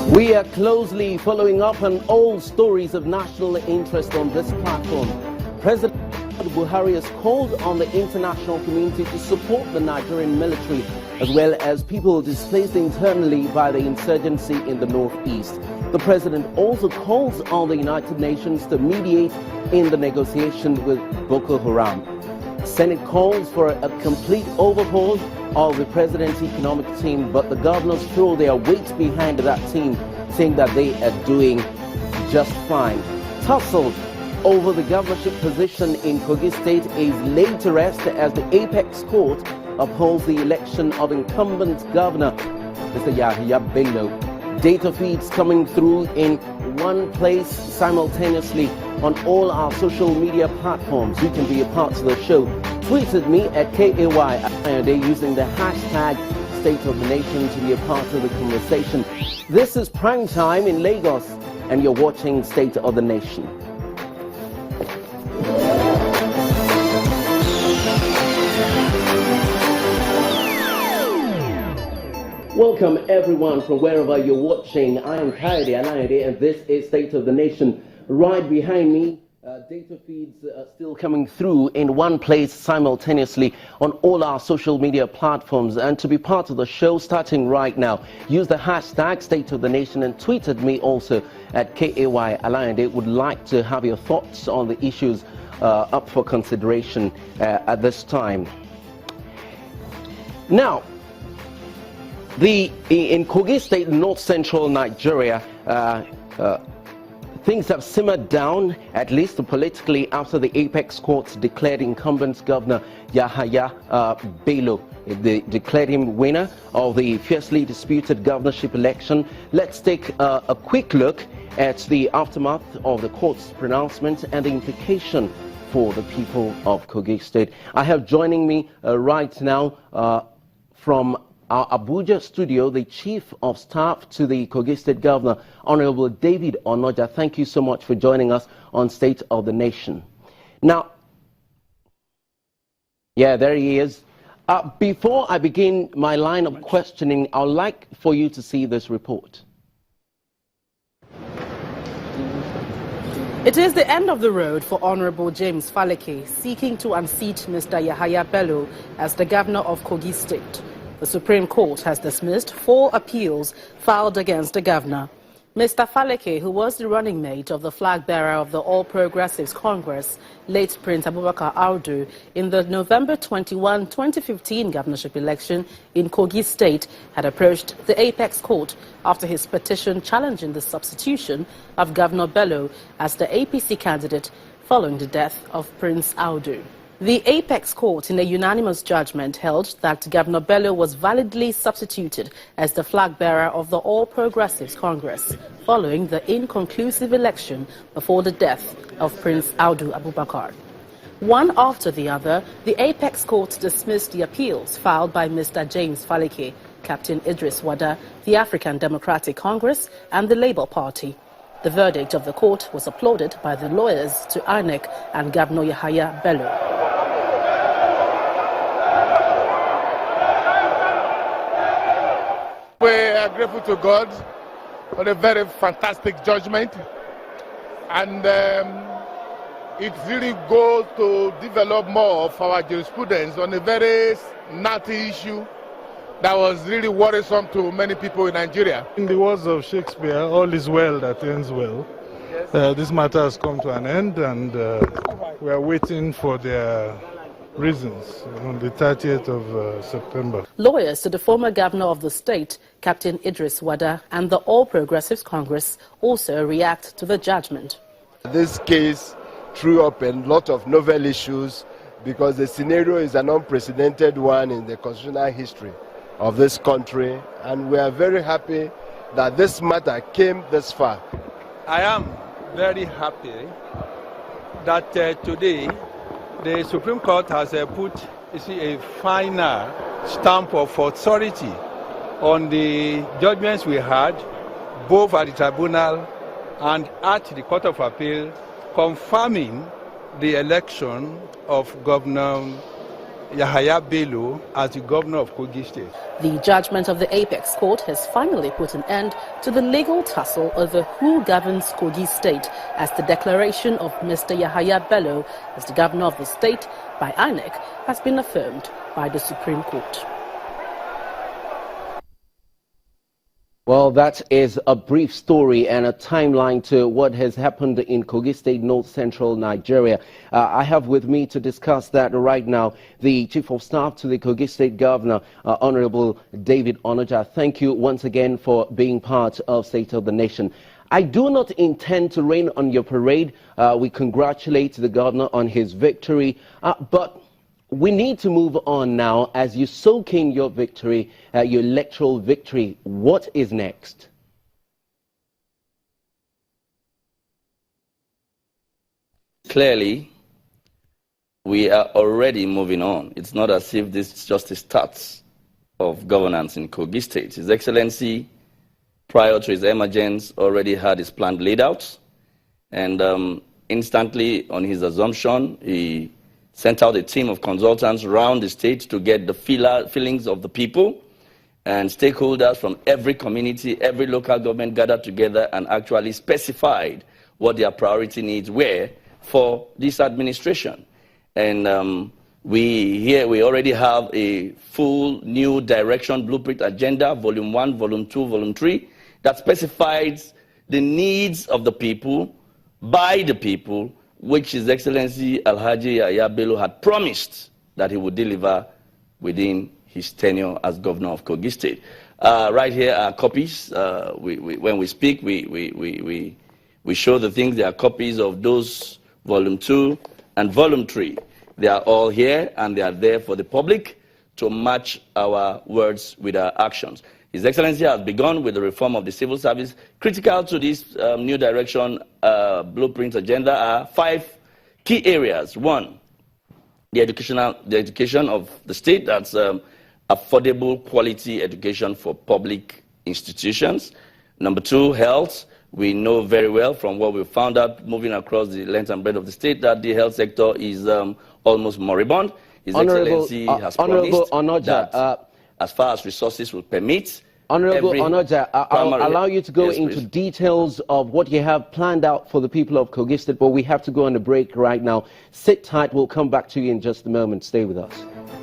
We are closely following up on all stories of national interest on this platform. President Buhari has called on the international community to support the Nigerian military as well as people displaced internally by the insurgency in the northeast. The president also calls on the United Nations to mediate in the negotiation with Boko Haram. Senate calls for a complete overhaul of the president's economic team, but the governors throw their weight behind that team, saying that they are doing just fine. Tussled over the governorship position in Kogi State is laid to rest as the apex court upholds the election of incumbent governor, Mr. Yahaya Bello. Data feeds coming through in one place simultaneously on all our social media platforms. You can be a part of the show. Tweeted me at KAY using the hashtag State of the Nation to be a part of the conversation. This is Prime Time in Lagos, and you're watching State of the Nation. Welcome everyone from wherever you're watching. I am Kayode Alayode and this is State of the Nation. Right behind me, data feeds are still coming through in one place simultaneously on all our social media platforms. And to be part of the show starting right now, use the hashtag State of the Nation and tweeted me also at KAY Alayode. Would like to have your thoughts on the issues up for consideration at this time. Now, in Kogi State, north central Nigeria, things have simmered down, at least politically, after the apex courts declared incumbent governor Yahaya Bello. They declared him winner of the fiercely disputed governorship election. Let's take a quick look at the aftermath of the court's pronouncement and the implication for the people of Kogi State. I have joining me right now from our Abuja studio, the Chief of Staff to the Kogi State Governor, Honorable David Onoja. Thank you so much for joining us on State of the Nation. Now, yeah, there he is. Before I begin my line of questioning, I'd like for you to see this report. It is the end of the road for Honorable James Faleke seeking to unseat Mr. Yahaya Bello as the Governor of Kogi State. The Supreme Court has dismissed 4 appeals filed against the governor. Mr. Faleke, who was the running mate of the flag bearer of the All Progressives Congress, late Prince Abubakar Audu, in the November 21, 2015 governorship election in Kogi State, had approached the apex court after his petition challenging the substitution of Governor Bello as the APC candidate following the death of Prince Audu. The apex court, in a unanimous judgment, held that Governor Bello was validly substituted as the flag bearer of the All Progressives Congress following the inconclusive election before the death of Prince Audu Abubakar. One after the other, the apex court dismissed the appeals filed by Mr. James Faleke, Captain Idris Wada, the African Democratic Congress, and the Labour Party. The verdict of the court was applauded by the lawyers to INEC and Governor Yahaya Bello. We are grateful to God for a very fantastic judgment, and it really goes to develop more of our jurisprudence on a very knotty issue that was really worrisome to many people in Nigeria. In the words of Shakespeare, all is well that ends well. This matter has come to an end, and we are waiting for their reasons on the 30th of September. Lawyers to the former governor of the state, Captain Idris Wada, and the All Progressives Congress also react to the judgment. This case threw up a lot of novel issues because the scenario is an unprecedented one in the constitutional history of this country, and we are very happy that this matter came this far. I am very happy that today the Supreme Court has put a final stamp of authority on the judgments we had, both at the tribunal and at the Court of Appeal, confirming the election of Governor Yahaya Bello as the governor of Kogi State. The judgment of the Apex Court has finally put an end to the legal tussle over who governs Kogi State, as the declaration of Mr. Yahaya Bello as the governor of the state by INEC has been affirmed by the Supreme Court. Well, that is a brief story and a timeline to what has happened in Kogi State, North Central Nigeria. I have with me to discuss that right now the Chief of Staff to the Kogi State Governor, Honorable David Onoja. Thank you once again for being part of State of the Nation. I do not intend to rain on your parade. We congratulate the Governor on his victory, but we need to move on now as you soak in your victory, your electoral victory. What is next? Clearly, we are already moving on. It's not as if this is just the start of governance in Kogi State. His Excellency, prior to his emergence, already had his plan laid out. And instantly on his assumption, he sent out a team of consultants around the state to get the feelings of the people, and stakeholders from every community, every local government gathered together and actually specified what their priority needs were for this administration. And we already have a full new direction blueprint agenda, volume 1, volume 2, volume 3, that specifies the needs of the people, by the people, which His Excellency Alhaji Yahaya Bello had promised that he would deliver within his tenure as governor of Kogi State. Right here are copies. When we speak, we show the things. There are copies of those volume 2 and volume 3. They are all here, and they are there for the public to match our words with our actions. His Excellency has begun with the reform of the civil service. Critical to this new direction blueprint agenda are 5 key areas. 1, the education of the state, that's affordable quality education for public institutions. Number 2, health. We know very well from what we found out moving across the length and breadth of the state that the health sector is almost moribund. His Excellency has promised that as far as resources will permit. Honorable Onoja, I'll allow you to go into details of what you have planned out for the people of Kogi State, but we have to go on a break right now. Sit tight, we'll come back to you in just a moment. Stay with us.